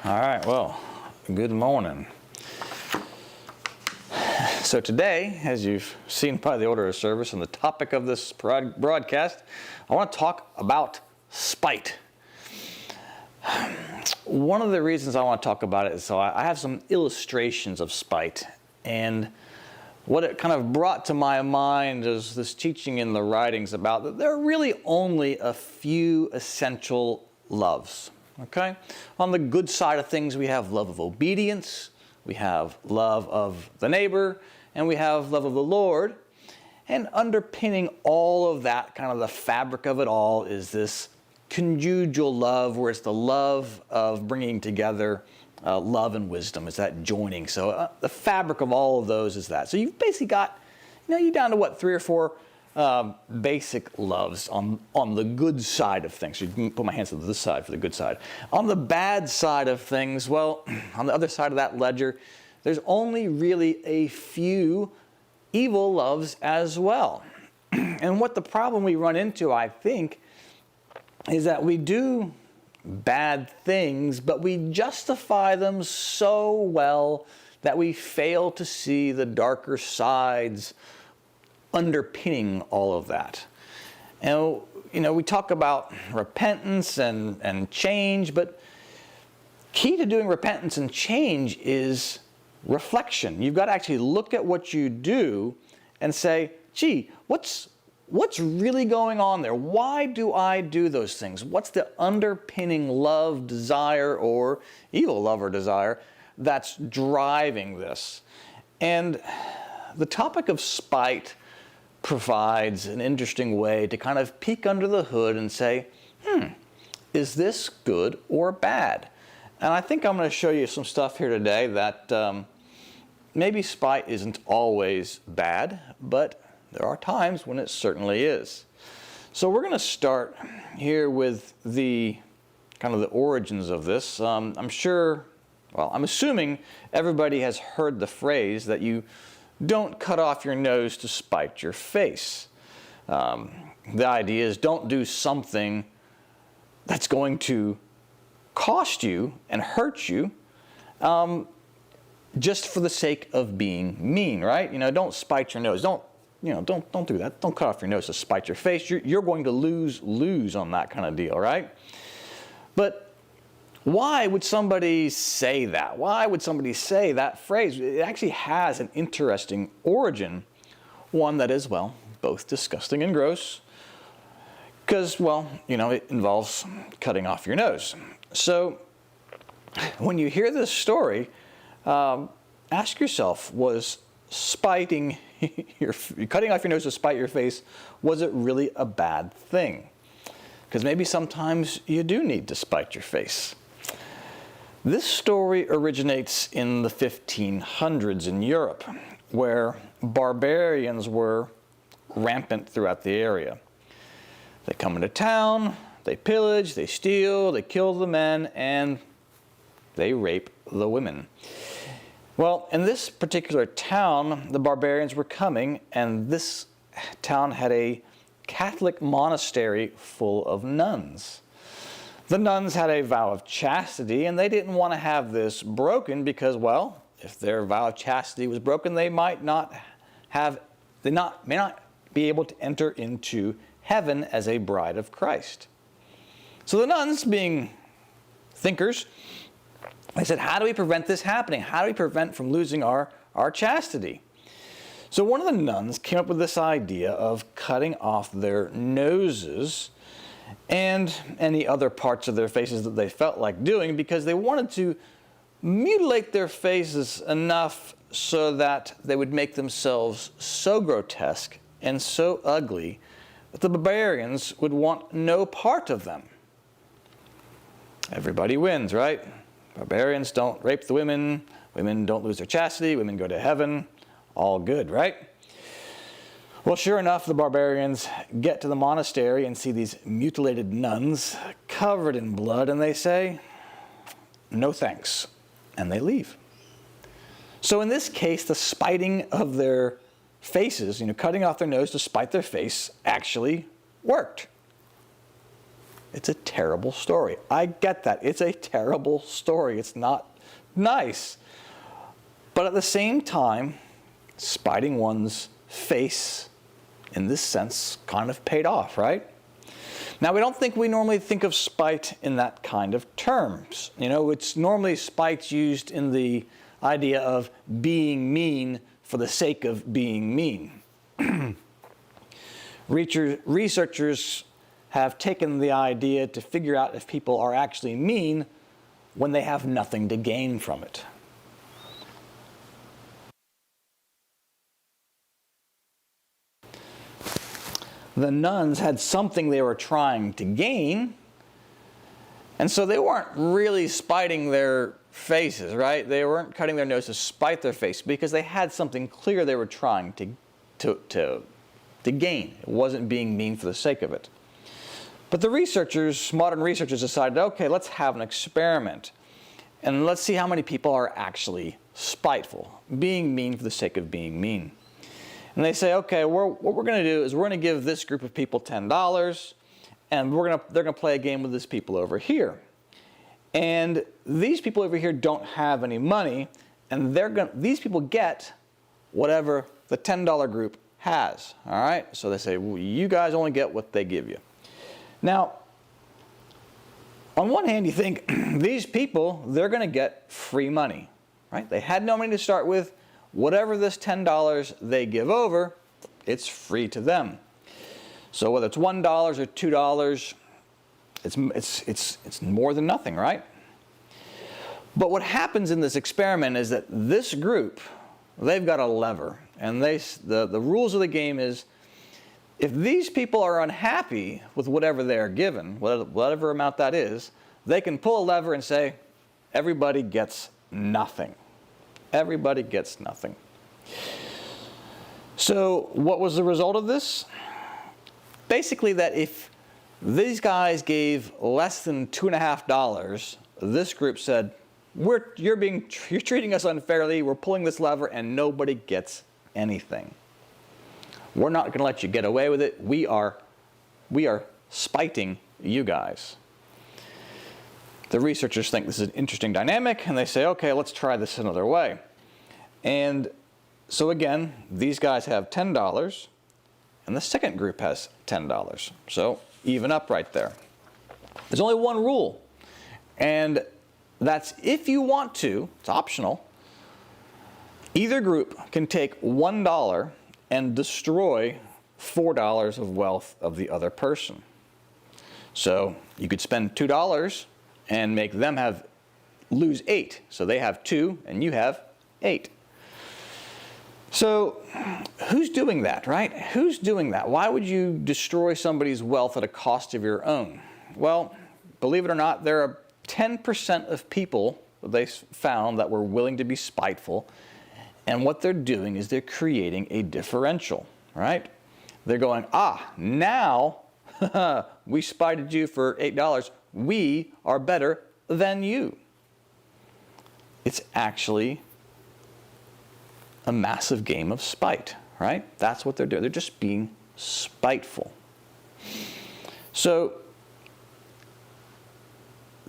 All right, well, good morning. So today, as you've seen by the order of service and the topic of this broadcast, I want to talk about spite. One of the reasons I want to talk about it is I have some illustrations of spite, and what it kind of brought to my mind is this teaching in the writings about that there are really only a few essential loves. Okay? On the good side of things, we have love of obedience, we have love of the neighbor, and we have love of the Lord. And underpinning all of that, kind of the fabric of it all, is this conjugal love, where it's the love of bringing together love and wisdom. It's that joining. So the fabric of all of those is that. So you've basically got, you're down to what, 3 or 4 basic loves on the good side of things. So you can put my hands to this side for the good side. On the bad side of things, well, on the other side of that ledger, there's only really a few evil loves as well. And what the problem we run into, I think, is that we do bad things, but we justify them so well that we fail to see the darker sides underpinning all of that. And we talk about repentance and change, but key to doing repentance and change is reflection. You've got to actually look at what you do and say, gee, what's really going on there? Why do I do those things? What's the underpinning love, desire, or evil love or desire that's driving this? And the topic of spite provides an interesting way to kind of peek under the hood and say, is this good or bad? And I think I'm going to show you some stuff here today that maybe spite isn't always bad, but there are times when it certainly is. So we're going to start here with the kind of the origins of this. I'm assuming everybody has heard the phrase that you don't cut off your nose to spite your face. The idea is don't do something that's going to cost you and hurt you just for the sake of being mean, right? Don't spite your nose. Don't do that. Don't cut off your nose to spite your face. You're going to lose on that kind of deal, right? But why would somebody say that? Why would somebody say that phrase? It actually has an interesting origin, one that is, both disgusting and gross, because, it involves cutting off your nose. So when you hear this story, ask yourself, was cutting off your nose to spite your face, was it really a bad thing? Because maybe sometimes you do need to spite your face. This story originates in the 1500s in Europe, where barbarians were rampant throughout the area. They come into town, they pillage, they steal, they kill the men, and they rape the women. Well, in this particular town, the barbarians were coming, and this town had a Catholic monastery full of nuns. The nuns had a vow of chastity, and they didn't want to have this broken because, if their vow of chastity was broken, they may not be able to enter into heaven as a bride of Christ. So the nuns, being thinkers, they said, how do we prevent this happening? How do we prevent from losing our chastity? So one of the nuns came up with this idea of cutting off their noses and any other parts of their faces that they felt like doing, because they wanted to mutilate their faces enough so that they would make themselves so grotesque and so ugly that the barbarians would want no part of them. Everybody wins, right? Barbarians don't rape the women, women don't lose their chastity, women go to heaven, all good, right? Well, sure enough, the barbarians get to the monastery and see these mutilated nuns covered in blood, and they say, no thanks, and they leave. So in this case, the spiting of their faces, cutting off their nose to spite their face, actually worked. It's a terrible story. I get that. It's a terrible story. It's not nice. But at the same time, spiting one's face, in this sense, kind of paid off, right? Now, we normally think of spite in that kind of terms. You know, it's normally spite's used in the idea of being mean for the sake of being mean. Researchers have taken the idea to figure out if people are actually mean when they have nothing to gain from it. The nuns had something they were trying to gain, and so they weren't really spiting their faces, right? They weren't cutting their nose to spite their face because they had something clear they were trying to gain. It wasn't being mean for the sake of it. But the modern researchers decided, okay, let's have an experiment, and let's see how many people are actually spiteful, being mean for the sake of being mean. And they say, okay, what we're going to do is we're going to give this group of people $10, and they're going to play a game with these people over here. And these people over here don't have any money, and these people get whatever the $10 group has. All right? So they say, well, you guys only get what they give you. Now, on one hand, you think these people, they're going to get free money, right? They had no money to start with. Whatever this $10 they give over, it's free to them. So whether it's $1 or $2, it's more than nothing, right? But what happens in this experiment is that this group, they've got a lever, and the rules of the game is if these people are unhappy with whatever they're given, whatever amount that is, they can pull a lever and say, everybody gets nothing. Everybody gets nothing. So what was the result of this? Basically that if these guys gave less than $2.50, this group said, you're treating us unfairly, we're pulling this lever and nobody gets anything. We're not going to let you get away with it. We are spiting you guys. The researchers think this is an interesting dynamic, and they say, okay, let's try this another way. And so again, these guys have $10, and the second group has $10. So even up right there. There's only one rule, and that's if you want to, it's optional, either group can take $1 and destroy $4 of wealth of the other person. So you could spend $2 and make them lose 8. So they have 2 and you have 8. So who's doing that, right? Who's doing that? Why would you destroy somebody's wealth at a cost of your own? Well, believe it or not, there are 10% of people they found that were willing to be spiteful, and what they're doing is they're creating a differential, right? They're going, now we spited you for $8. We are better than you. It's actually a massive game of spite, right? That's what they're doing. They're just being spiteful. So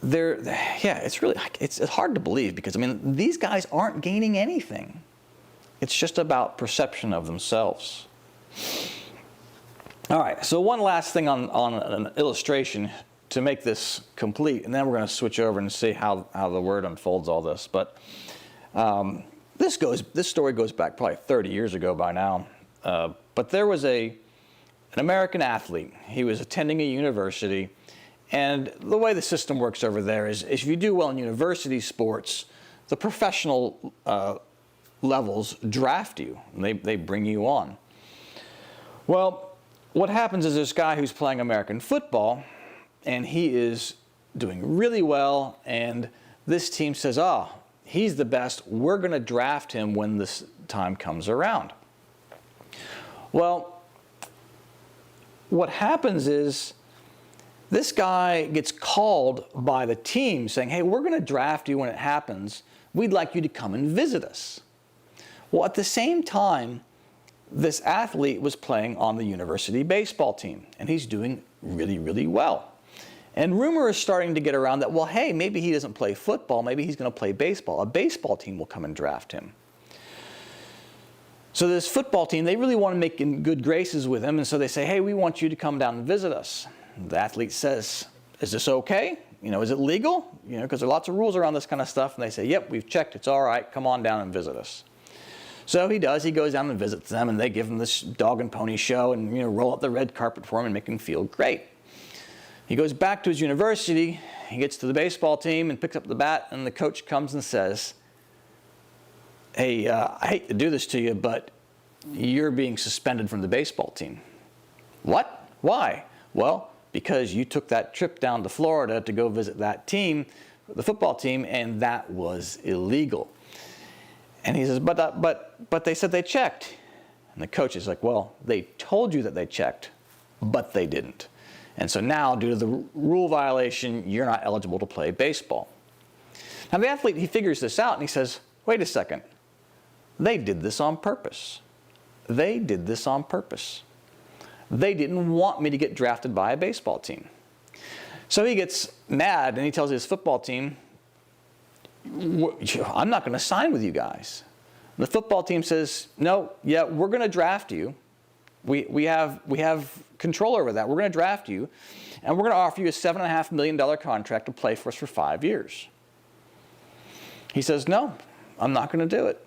it's hard to believe because, I mean, these guys aren't gaining anything. It's just about perception of themselves. All right, so one last thing on an illustration to make this complete, and then we're going to switch over and see how the Word unfolds all this. But this story goes back probably 30 years ago by now. But there was an American athlete. He was attending a university, and the way the system works over there is if you do well in university sports, the professional levels draft you, and they bring you on. Well, what happens is this guy who's playing American football, and he is doing really well, and this team says, he's the best, we're going to draft him when this time comes around. Well, what happens is this guy gets called by the team saying, hey, we're going to draft you when it happens. We'd like you to come and visit us. Well, at the same time, this athlete was playing on the university baseball team, and he's doing really, really well. And rumor is starting to get around that, well, hey, maybe he doesn't play football. Maybe he's going to play baseball. A baseball team will come and draft him. So this football team, they really want to make in good graces with him. And so they say, hey, we want you to come down and visit us. The athlete says, is this okay? Is it legal? Because there are lots of rules around this kind of stuff. And they say, yep, we've checked. It's all right. Come on down and visit us. So he does. He goes down and visits them, and they give him this dog and pony show and roll out the red carpet for him and make him feel great. He goes back to his university. He gets to the baseball team and picks up the bat, and the coach comes and says, hey, I hate to do this to you, but you're being suspended from the baseball team. What? Why? Well, because you took that trip down to Florida to go visit that team, the football team, and that was illegal. And he says, but they said they checked. And the coach is like, well, they told you that they checked, but they didn't. And so now, due to the rule violation, you're not eligible to play baseball. Now the athlete, he figures this out and he says, wait a second. They did this on purpose. They did this on purpose. They didn't want me to get drafted by a baseball team. So he gets mad and he tells his football team, I'm not going to sign with you guys. The football team says, no, yeah, we're going to draft you. We have control over that. We're going to draft you, and we're going to offer you a $7.5 million contract to play for us for 5 years. He says, no, I'm not going to do it.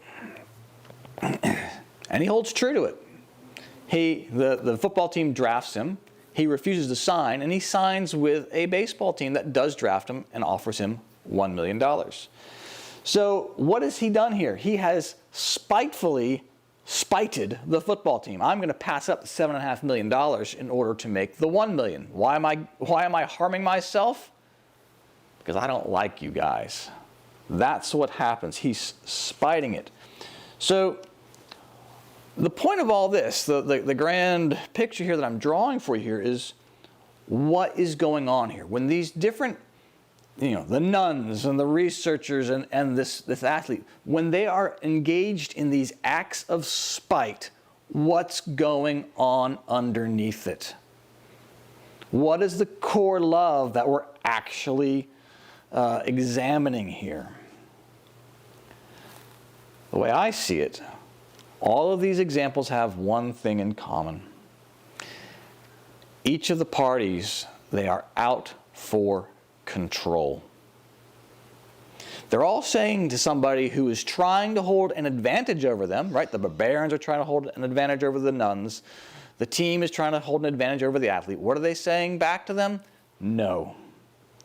And he holds true to it. The football team drafts him. He refuses to sign, and he signs with a baseball team that does draft him and offers him $1 million. So what has he done here? He has spitefully spited the football team. I'm going to pass up the $7.5 million in order to make the $1 million. Why am I harming myself? Because I don't like you guys. That's what happens. He's spiting it. So the point of all this, the grand picture here that I'm drawing for you here is what is going on here. When these different the nuns and the researchers and this athlete, when they are engaged in these acts of spite, what's going on underneath it? What is the core love that we're actually examining here? The way I see it, all of these examples have one thing in common. Each of the parties, they are out for control. They're all saying to somebody who is trying to hold an advantage over them, right? The barbarians are trying to hold an advantage over the nuns. The team is trying to hold an advantage over the athlete. What are they saying back to them? No.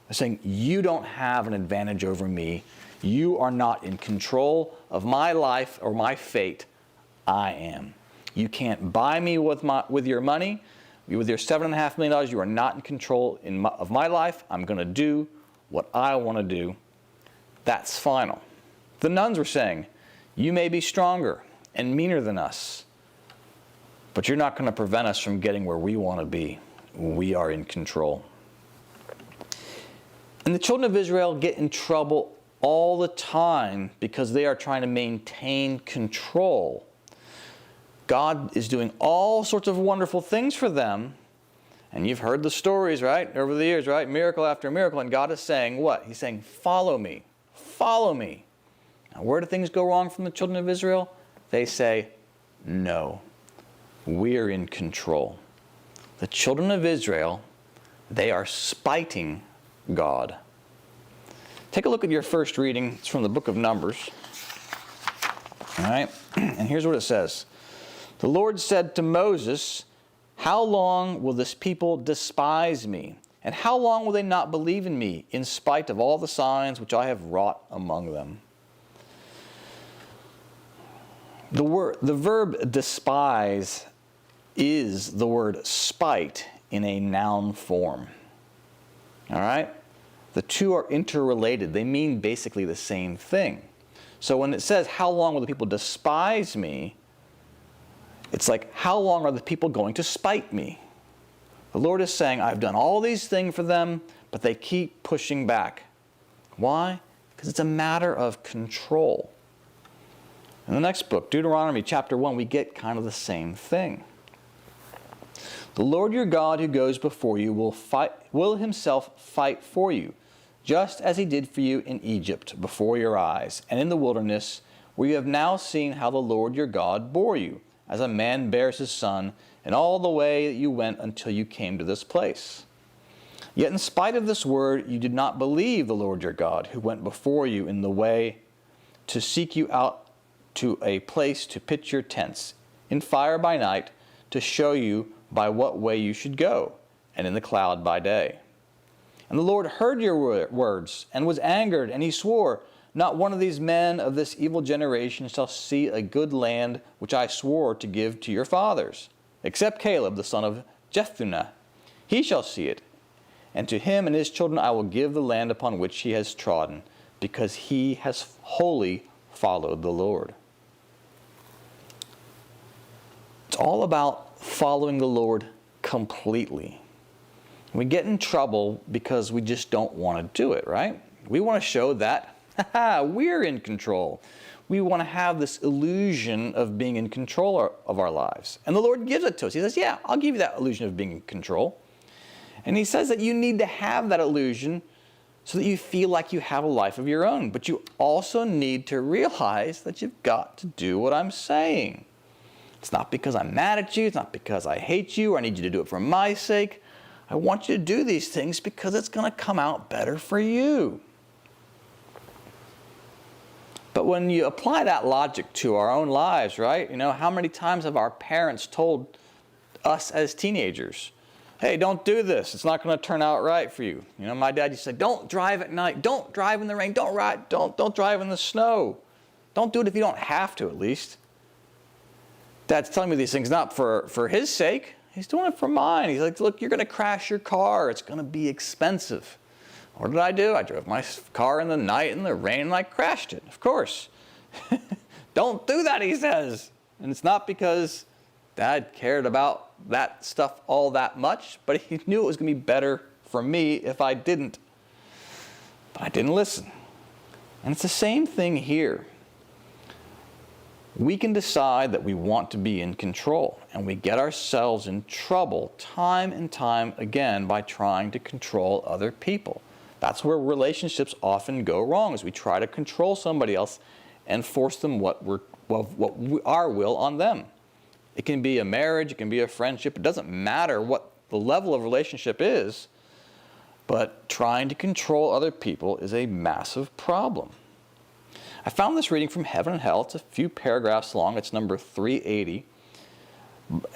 They're saying, you don't have an advantage over me. You are not in control of my life or my fate. I am. You can't buy me with your money. With your $7.5 million, you are not in control of my life. I'm going to do what I want to do. That's final. The nuns were saying, you may be stronger and meaner than us, but you're not going to prevent us from getting where we want to be. We are in control. And the children of Israel get in trouble all the time because they are trying to maintain control. God is doing all sorts of wonderful things for them. And you've heard the stories, right? Over the years, right? Miracle after miracle. And God is saying what? He's saying, follow me. Follow me. Now, where do things go wrong from the children of Israel? They say, no. We're in control. The children of Israel, they are spiting God. Take a look at your first reading. It's from the book of Numbers. All right? And here's what it says. The Lord said to Moses, how long will this people despise me? And how long will they not believe in me, in spite of all the signs which I have wrought among them? The verb despise is the word spite in a noun form. All right? The two are interrelated. They mean basically the same thing. So when it says, how long will the people despise me? It's like, how long are the people going to spite me? The Lord is saying, I've done all these things for them, but they keep pushing back. Why? Because it's a matter of control. In the next book, Deuteronomy chapter 1, we get kind of the same thing. The Lord your God who goes before you will himself fight for you, just as he did for you in Egypt before your eyes, and in the wilderness, where you have now seen how the Lord your God bore you, as a man bears his son, in all the way that you went until you came to this place. Yet in spite of this word, you did not believe the Lord your God, who went before you in the way to seek you out to a place to pitch your tents, in fire by night, to show you by what way you should go, and in the cloud by day. And the Lord heard your words, and was angered, and he swore, not one of these men of this evil generation shall see a good land which I swore to give to your fathers, except Caleb the son of Jephunneh. He shall see it, and to him and his children I will give the land upon which he has trodden, because he has wholly followed the Lord. It's all about following the Lord completely. We get in trouble because we just don't want to do it, right? We want to show that we're in control. We want to have this illusion of being in control of our lives. And the Lord gives it to us. He says, yeah, I'll give you that illusion of being in control. And he says that you need to have that illusion so that you feel like you have a life of your own. But you also need to realize that you've got to do what I'm saying. It's not because I'm mad at you. It's not because I hate you or I need you to do it for my sake. I want you to do these things because it's going to come out better for you. But when you apply that logic to our own lives, right? You know, how many times have our parents told us as teenagers, hey, don't do this. It's not going to turn out right for you. You know, my dad used to say, don't drive at night. Don't drive in the rain. Don't drive in the snow. Don't do it if you don't have to, at least. Dad's telling me these things not for his sake. He's doing it for mine. He's like, look, you're going to crash your car. It's going to be expensive. What did I do? I drove my car in the night in the rain and I crashed it, of course. Don't do that, he says. And it's not because Dad cared about that stuff all that much, but he knew it was going to be better for me if I didn't. But I didn't listen. And it's the same thing here. We can decide that we want to be in control, and we get ourselves in trouble time and time again by trying to control other people. That's where relationships often go wrong, is we try to control somebody else and force them our will on them. It can be a marriage, it can be a friendship, it doesn't matter what the level of relationship is, but trying to control other people is a massive problem. I found this reading from Heaven and Hell. It's a few paragraphs long. It's number 380.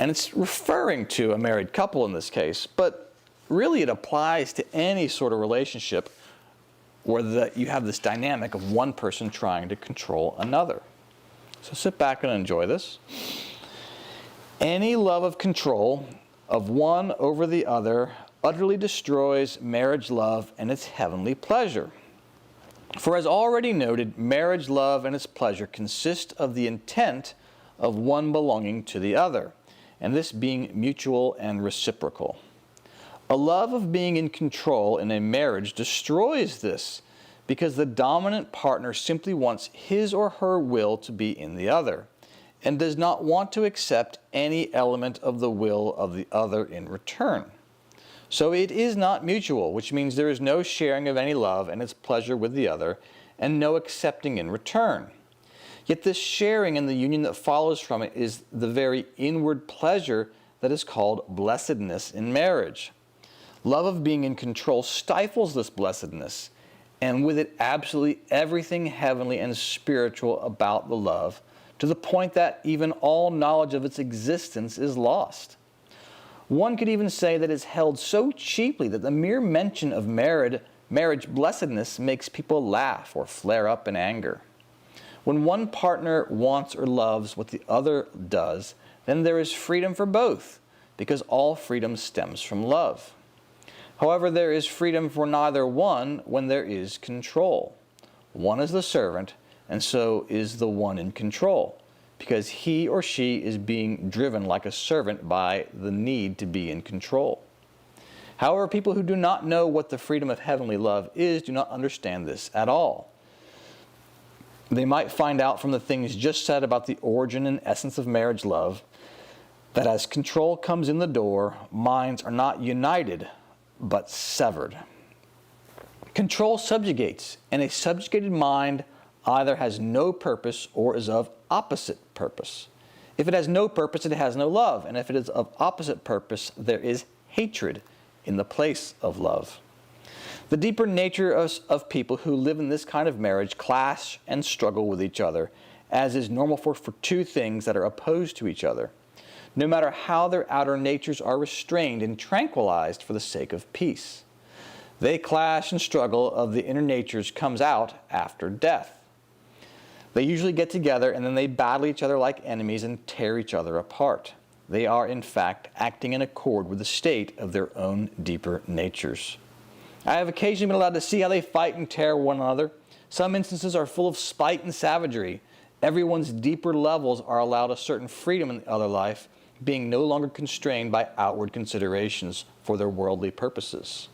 And it's referring to a married couple in this case, but really it applies to any sort of relationship where you have this dynamic of one person trying to control another. So sit back and enjoy this. Any love of control of one over the other utterly destroys marriage love and its heavenly pleasure. For as already noted, marriage love and its pleasure consist of the intent of one belonging to the other, and this being mutual and reciprocal. A love of being in control in a marriage destroys this, because the dominant partner simply wants his or her will to be in the other, and does not want to accept any element of the will of the other in return. So it is not mutual, which means there is no sharing of any love and its pleasure with the other, and no accepting in return. Yet this sharing and the union that follows from it is the very inward pleasure that is called blessedness in marriage. Love of being in control stifles this blessedness, and with it absolutely everything heavenly and spiritual about the love, to the point that even all knowledge of its existence is lost. One could even say that it's held so cheaply that the mere mention of marriage blessedness makes people laugh or flare up in anger. When one partner wants or loves what the other does, then there is freedom for both, because all freedom stems from love. However, there is freedom for neither one when there is control. One is the servant, and so is the one in control, because he or she is being driven like a servant by the need to be in control. However, people who do not know what the freedom of heavenly love is do not understand this at all. They might find out from the things just said about the origin and essence of marriage love that as control comes in the door, minds are not united, but severed. Control subjugates, and a subjugated mind either has no purpose or is of opposite purpose. If it has no purpose, it has no love, and if it is of opposite purpose, there is hatred in the place of love. The deeper nature of people who live in this kind of marriage clash and struggle with each other, as is normal for two things that are opposed to each other, no matter how their outer natures are restrained and tranquilized for the sake of peace. They clash and struggle of the inner natures comes out after death. They usually get together and then they battle each other like enemies and tear each other apart. They are, in fact, acting in accord with the state of their own deeper natures. I have occasionally been allowed to see how they fight and tear one another. Some instances are full of spite and savagery. Everyone's deeper levels are allowed a certain freedom in the other life, being no longer constrained by outward considerations for their worldly purposes.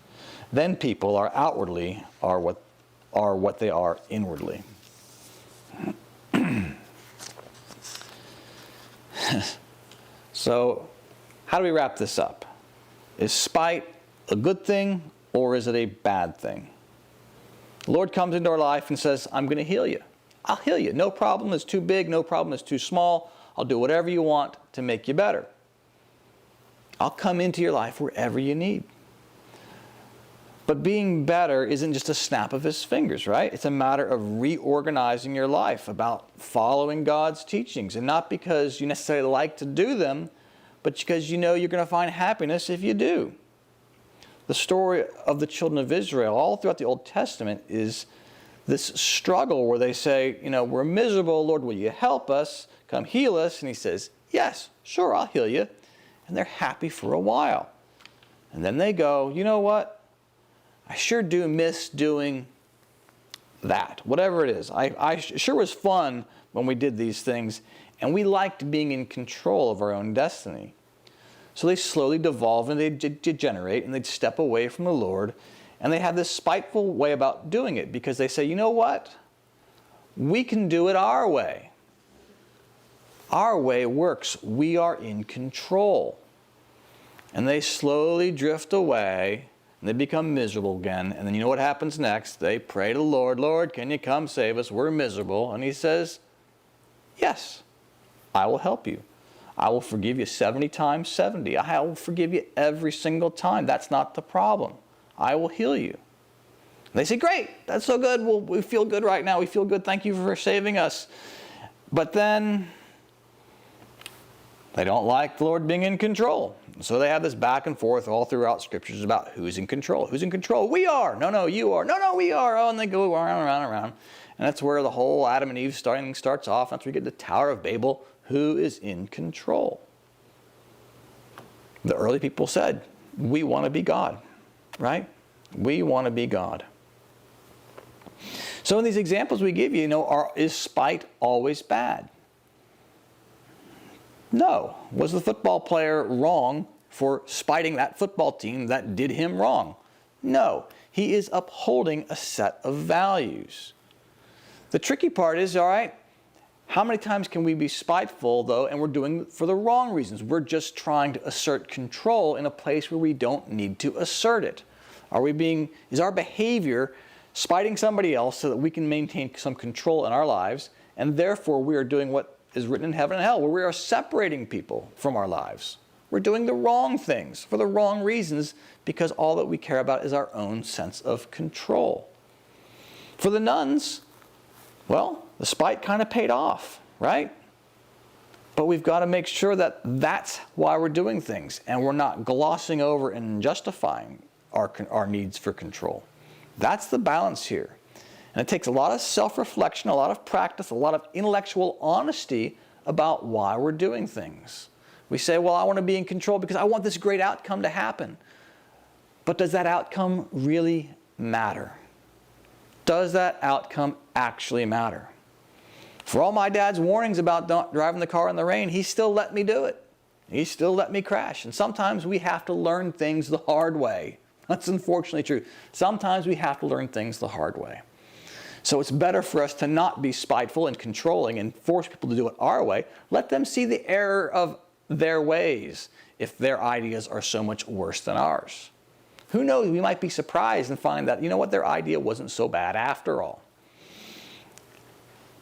Then people are outwardly are what they are inwardly. So, how do we wrap this up? Is spite a good thing or is it a bad thing? The Lord comes into our life and says, I'm going to heal you. I'll heal you. No problem is too big. No problem is too small. I'll do whatever you want to make you better. I'll come into your life wherever you need. But being better isn't just a snap of his fingers, right? It's a matter of reorganizing your life, about following God's teachings. And not because you necessarily like to do them, but because you know you're going to find happiness if you do. The story of the children of Israel all throughout the Old Testament is this struggle where they say, we're miserable, Lord, will you help us? Come heal us. And he says, yes, sure, I'll heal you. And they're happy for a while. And then they go, you know what? I sure do miss doing that, whatever it is. I sure was fun when we did these things, and we liked being in control of our own destiny. So they slowly devolve and they degenerate, and they'd step away from the Lord, and they have this spiteful way about doing it because they say, you know what? We can do it our way. Our way works. We are in control. And they slowly drift away, and they become miserable again. And then you know what happens next? They pray to the Lord, Lord, can you come save us? We're miserable. And he says, yes, I will help you. I will forgive you 70 times 70. I will forgive you every single time. That's not the problem. I will heal you. And they say, great, that's so good. We feel good right now. We feel good. Thank you for saving us. But then they don't like the Lord being in control. So they have this back and forth all throughout scriptures about who's in control. Who's in control? We are. No, you are. No, we are. Oh, and they go around. And that's where the whole Adam and Eve starts off. That's where we get the Tower of Babel. Who is in control? The early people said, we want to be God, right? We want to be God. So in these examples we give you, is spite always bad? No. Was the football player wrong for spiting that football team that did him wrong? No. He is upholding a set of values. The tricky part is, all right, how many times can we be spiteful, though, and we're doing it for the wrong reasons? We're just trying to assert control in a place where we don't need to assert it. Is our behavior spiting somebody else so that we can maintain some control in our lives, and therefore we are doing what is written in heaven and hell, where we are separating people from our lives? We're doing the wrong things for the wrong reasons because all that we care about is our own sense of control. For the nuns, well, the spite kind of paid off, right? But we've got to make sure that that's why we're doing things, and we're not glossing over and justifying our needs for control. That's the balance here. And it takes a lot of self-reflection, a lot of practice, a lot of intellectual honesty about why we're doing things. We say, well, I want to be in control because I want this great outcome to happen. But does that outcome really matter? Does that outcome actually matter? For all my dad's warnings about not driving the car in the rain, he still let me do it. He still let me crash. And sometimes we have to learn things the hard way. That's unfortunately true. Sometimes we have to learn things the hard way. So it's better for us to not be spiteful and controlling and force people to do it our way. Let them see the error of their ways if their ideas are so much worse than ours? Who knows, we might be surprised and find that, you know what, their idea wasn't so bad after all.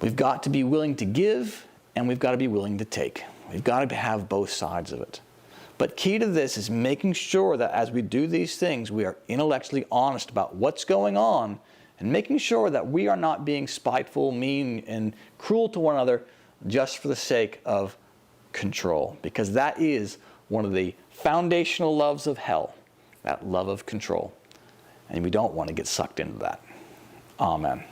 We've got to be willing to give, and we've got to be willing to take. We've got to have both sides of it. But key to this is making sure that as we do these things, we are intellectually honest about what's going on, and making sure that we are not being spiteful, mean, and cruel to one another just for the sake of control. Because that is one of the foundational loves of hell, that love of control. And we don't want to get sucked into that. Amen.